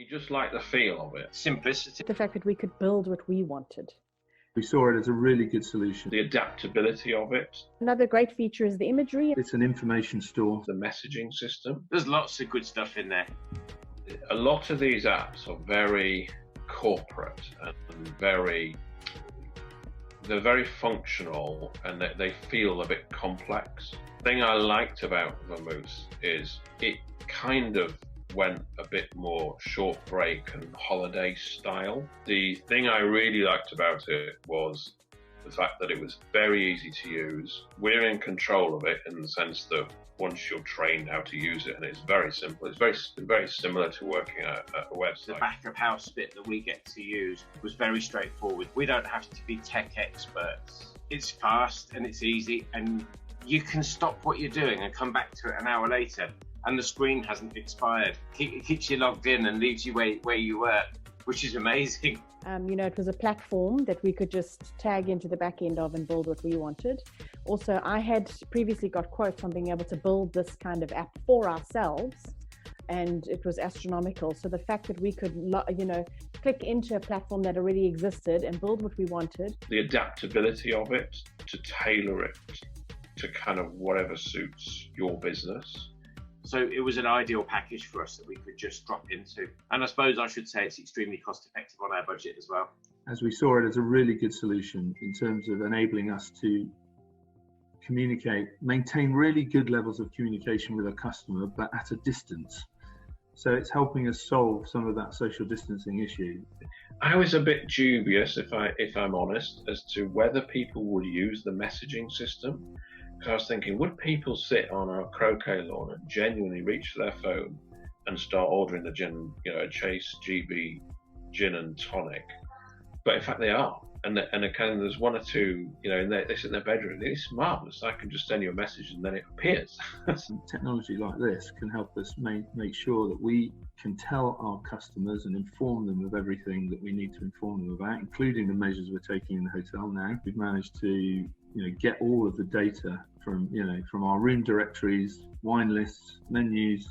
just like the feel of it. Simplicity. The fact that we could build what we wanted. We saw it as a really good solution. The adaptability of it. Another great feature is the imagery. It's an information store. The messaging system. There's lots of good stuff in there. A lot of these apps are very corporate and they're very functional, and they feel a bit complex. The thing I liked about Vamoos is it kind of went a bit more short break and holiday style. The thing I really liked about it was the fact that it was very easy to use. We're in control of it in the sense that once you're trained how to use it, and it's very simple. It's very similar to working at a website. The back of house bit that we get to use was very straightforward. We don't have to be tech experts. It's fast and it's easy, and you can stop what you're doing and come back to it an hour later, and the screen hasn't expired. It keeps you logged in and leaves you where you were, which is amazing. It was a platform that we could just tag into the back end of and build what we wanted. Also, I had previously got quotes on being able to build this kind of app for ourselves, and it was astronomical. So the fact that we could, click into a platform that already existed and build what we wanted. The adaptability of it, to tailor it to kind of whatever suits your business. So it was an ideal package for us that we could just drop into. And I suppose I should say it's extremely cost effective on our budget as well. As we saw it as a really good solution in terms of enabling us to communicate, maintain really good levels of communication with a customer, but at a distance. So it's helping us solve some of that social distancing issue. I was a bit dubious, if I'm honest, as to whether people would use the messaging system. Because I was thinking, would people sit on a croquet lawn and genuinely reach for their phone and start ordering the gin, a Chase GB gin and tonic? But in fact, they are. And there's one or two, they sit in their bedroom. It's marvelous. I can just send you a message and then it appears. Technology like this can help us make sure that we can tell our customers and inform them of everything that we need to inform them about, including the measures we're taking in the hotel now. We've managed to get all of the data from our room directories, wine lists, menus,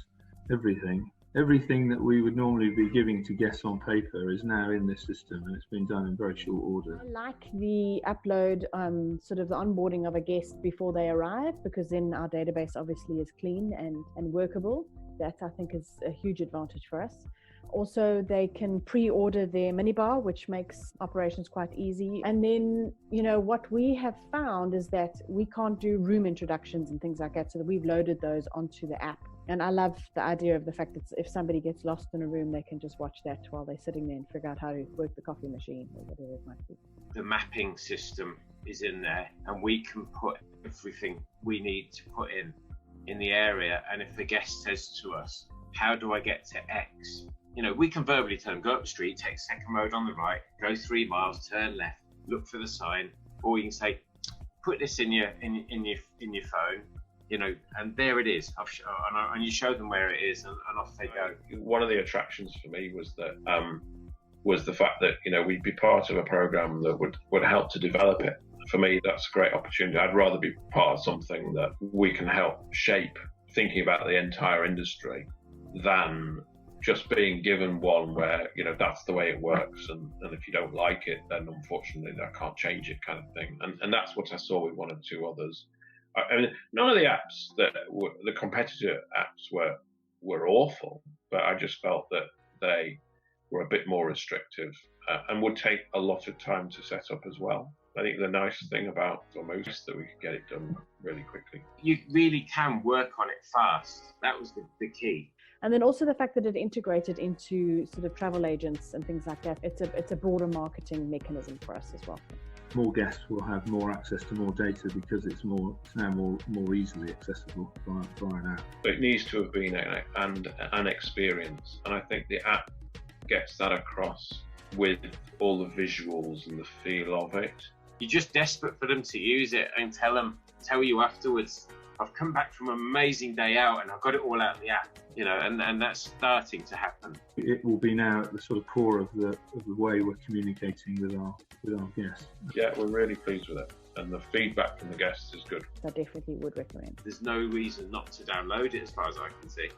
everything that we would normally be giving to guests on paper is now in this system, and it's been done in very short order. I like the upload, sort of the onboarding of a guest before they arrive, because then our database obviously is clean and workable. That I think is a huge advantage for us. Also, they can pre-order their minibar, which makes operations quite easy. And then, what we have found is that we can't do room introductions and things like that, so that we've loaded those onto the app. And I love the idea of the fact that if somebody gets lost in a room, they can just watch that while they're sitting there and figure out how to work the coffee machine or whatever it might be. The mapping system is in there, and we can put everything we need to put in the area. And if the guest says to us, how do I get to X? We can verbally tell them, go up the street, take second road on the right, go 3 miles, turn left, look for the sign. Or you can say, put this in your phone, and there it is. And you show them where it is, and off they go. One of the attractions for me was the fact that we'd be part of a program that would help to develop it. For me, that's a great opportunity. I'd rather be part of something that we can help shape, thinking about the entire industry, than just being given one where that's the way it works, and if you don't like it, then unfortunately I can't change it, kind of thing. And that's what I saw with one or two others. I mean, none of the apps the competitor apps were awful, but I just felt that they were a bit more restrictive and would take a lot of time to set up as well. I think the nice thing about Vamoos is that we could get it done really quickly. You really can work on it fast. That was the key. And then also the fact that it integrated into sort of travel agents and things like that. It's a broader marketing mechanism for us as well. More guests will have more access to more data because it's now more easily accessible via an app. It needs to have been an experience, and I think the app gets that across with all the visuals and the feel of it. You're just desperate for them to use it and tell you afterwards, I've come back from an amazing day out and I've got it all out of the app, and that's starting to happen. It will be now at the sort of core of the way we're communicating with our guests. Yeah, we're really pleased with it, and the feedback from the guests is good. I definitely would recommend. There's no reason not to download it as far as I can see.